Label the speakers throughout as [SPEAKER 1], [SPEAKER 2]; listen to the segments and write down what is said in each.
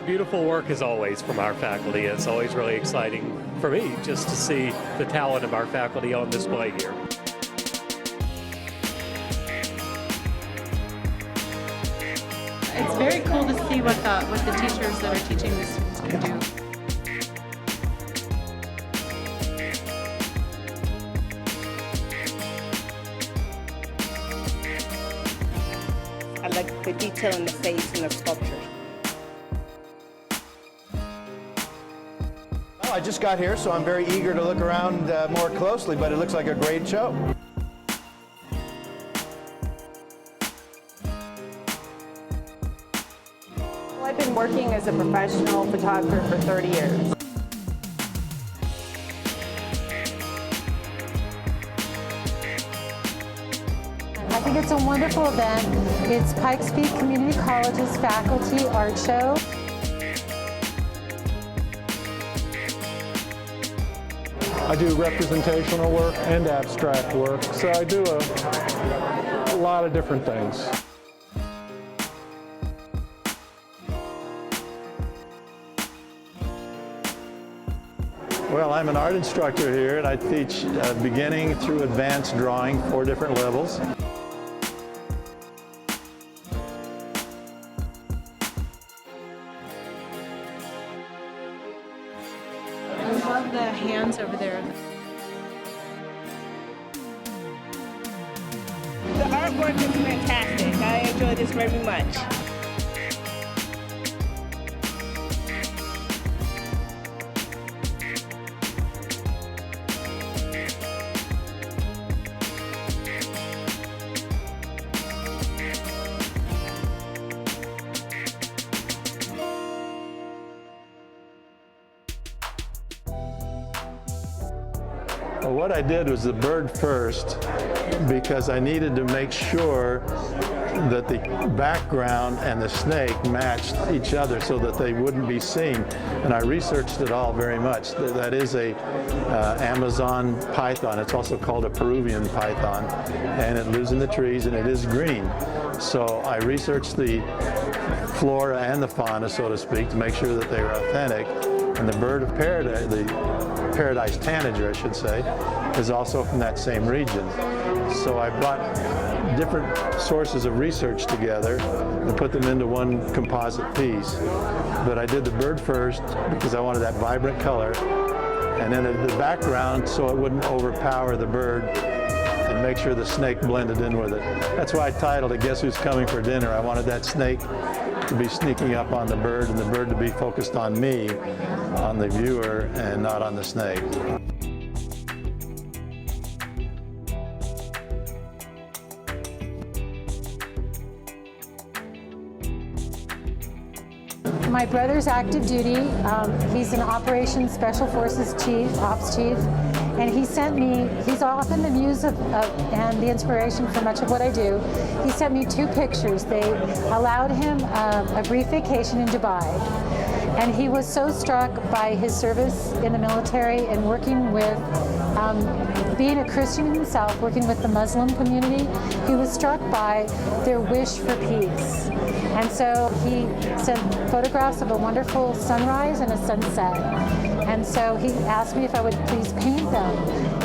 [SPEAKER 1] Beautiful work as always from our faculty. It's always really exciting for me just to see the talent of our faculty on display here.
[SPEAKER 2] It's very cool to see what the teachers that are teaching the students can do.
[SPEAKER 3] I like the detail in the face and the sculpture.
[SPEAKER 4] Well, I just got here, so I'm very eager to look around more closely, but it looks like a great show.
[SPEAKER 5] Well, I've been working as a professional photographer for 30 years.
[SPEAKER 6] I think it's a wonderful event. It's Pikes Peak Community College's faculty art show.
[SPEAKER 7] I do representational work and abstract work, so I do a lot of different things.
[SPEAKER 4] Well, I'm an art instructor here, and I teach beginning through advanced drawing, 4 different levels.
[SPEAKER 2] I love the hands over there.
[SPEAKER 3] The artwork is fantastic. I enjoy this very much.
[SPEAKER 4] Well, what I did was the bird first because I needed to make sure that the background and the snake matched each other so that they wouldn't be seen. And I researched it all very much. That is a Amazon python. It's also called a Peruvian python, and it lives in the trees and it is green. So I researched the flora and the fauna, so to speak, to make sure that they were authentic. And the bird of paradise, the paradise tanager, I should say, is also from that same region. So I brought different sources of research together and put them into one composite piece. But I did the bird first because I wanted that vibrant color, and then the background so it wouldn't overpower the bird and make sure the snake blended in with it. That's why I titled it, Guess Who's Coming for Dinner? I wanted that snake to be sneaking up on the bird and the bird to be focused on me, on the viewer, and not on the snake.
[SPEAKER 6] My brother's active duty. He's an Operations Special Forces Chief, Ops Chief, and he sent me, he's often the muse and the inspiration for much of what I do. He sent me 2 pictures. They allowed him a brief vacation in Dubai. And he was so struck by his service in the military and working with, being a Christian himself, working with the Muslim community, he was struck by their wish for peace. And so he sent photographs of a wonderful sunrise and a sunset. And so he asked me if I would please paint them.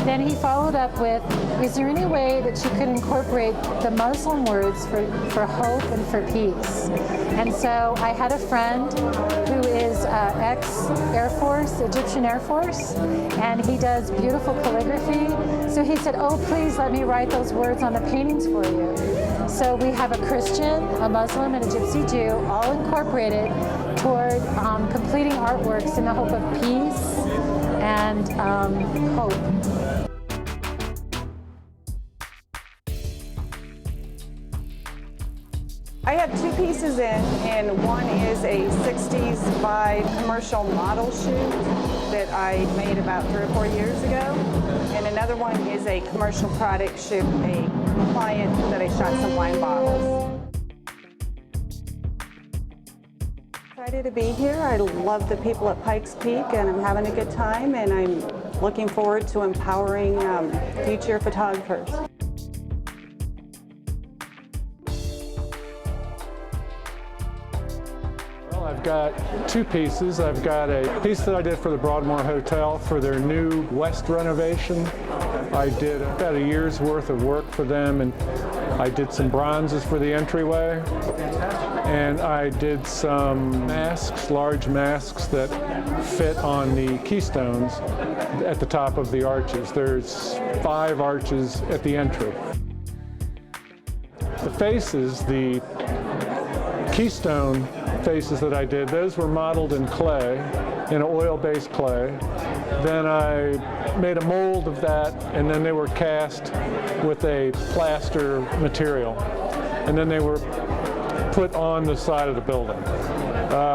[SPEAKER 6] Then he followed up with, is there any way that you could incorporate the Muslim words for hope and for peace? And so I had a friend who is ex-Air Force, Egyptian Air Force, and he does beautiful calligraphy. So he said, oh, please let me write those words on the paintings for you. So we have a Christian, a Muslim, and a Gypsy Jew all incorporated toward completing artworks in the hope of peace and hope.
[SPEAKER 5] I have 2 pieces in, and one is a 60s vibe commercial model shoot that I made about 3 or 4 years ago. And another one is a commercial product shoot, a client that I shot some wine bottles. Excited to be here. I love the people at Pikes Peak, and I'm having a good time, and I'm looking forward to empowering future photographers.
[SPEAKER 7] Well, I've got two pieces. I've got a piece that I did for the Broadmoor Hotel for their new west renovation. I did about a year's worth of work for them, and I did some bronzes for the entryway. And I did some masks, large masks that fit on the keystones at the top of the arches. There's 5 arches at the entry. The faces, the keystone faces that I did, those were modeled in clay, in an oil-based clay. Then I made a mold of that, and then they were cast with a plaster material. And then they were put on the side of the building.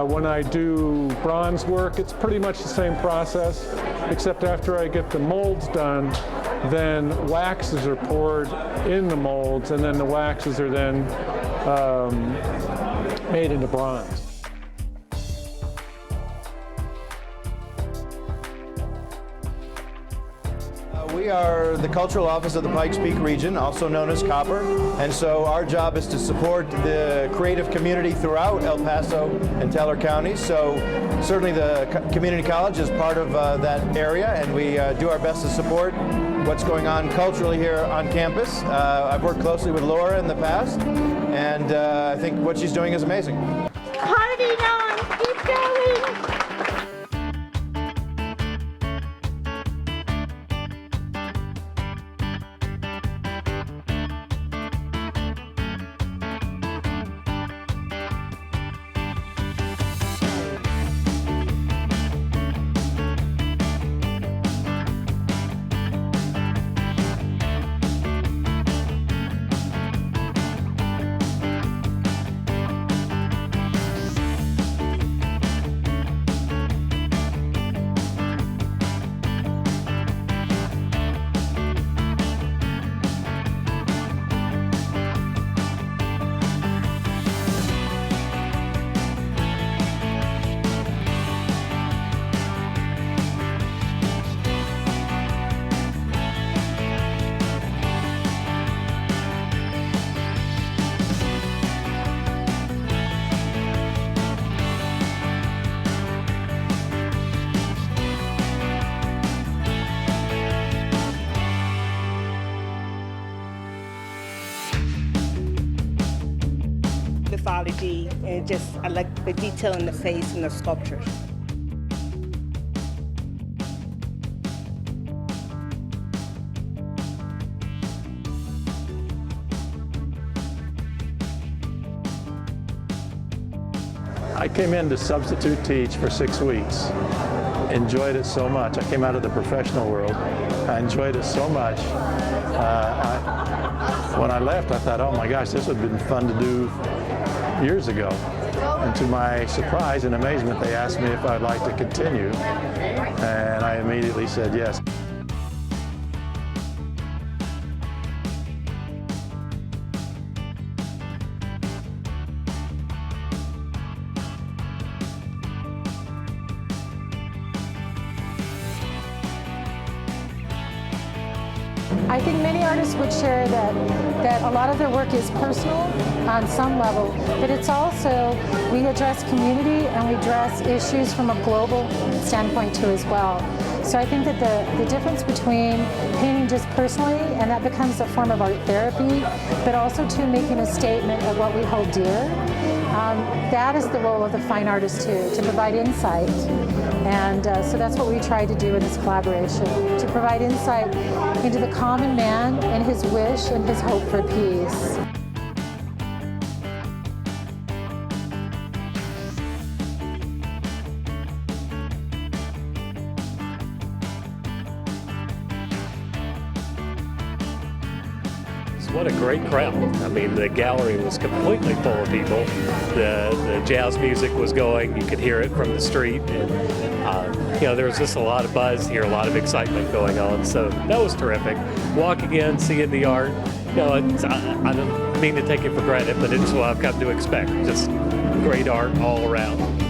[SPEAKER 7] When I do bronze work, it's pretty much the same process, except after I get the molds done, then waxes are poured in the molds, and then the waxes are then made into bronze.
[SPEAKER 8] We are the cultural office of the Pikes Peak region, also known as Copper, and so our job is to support the creative community throughout El Paso and Teller counties. So certainly the community college is part of that area, and we do our best to support what's going on culturally here on campus. I've worked closely with Laura in the past, and I think what she's doing is amazing.
[SPEAKER 3] Party on! Keep going! Mythology, and just I like the detail in the face and the sculptures.
[SPEAKER 4] I came in to substitute teach for 6 weeks. Enjoyed it so much. I came out of the professional world. I enjoyed it so much. When I left, I thought, oh my gosh, this would have been fun to do years ago. And to my surprise and amazement, they asked me if I'd like to continue. And I immediately said yes.
[SPEAKER 6] I think many artists would share that a lot of their work is personal on some level, but it's also, we address community and we address issues from a global standpoint too as well. So I think that the difference between painting just personally, and that becomes a form of art therapy, but also to making a statement of what we hold dear, that is the role of the fine artist too, to provide insight. And so that's what we try to do in this collaboration, to provide insight into the common man and his wish and his hope for peace.
[SPEAKER 1] What a great crowd. I mean, the gallery was completely full of people. The jazz music was going. You could hear it from the street. And, there was just a lot of buzz here, a lot of excitement going on. So that was terrific. Walking in, seeing the art, I don't mean to take it for granted, but it's what I've come to expect. Just great art all around.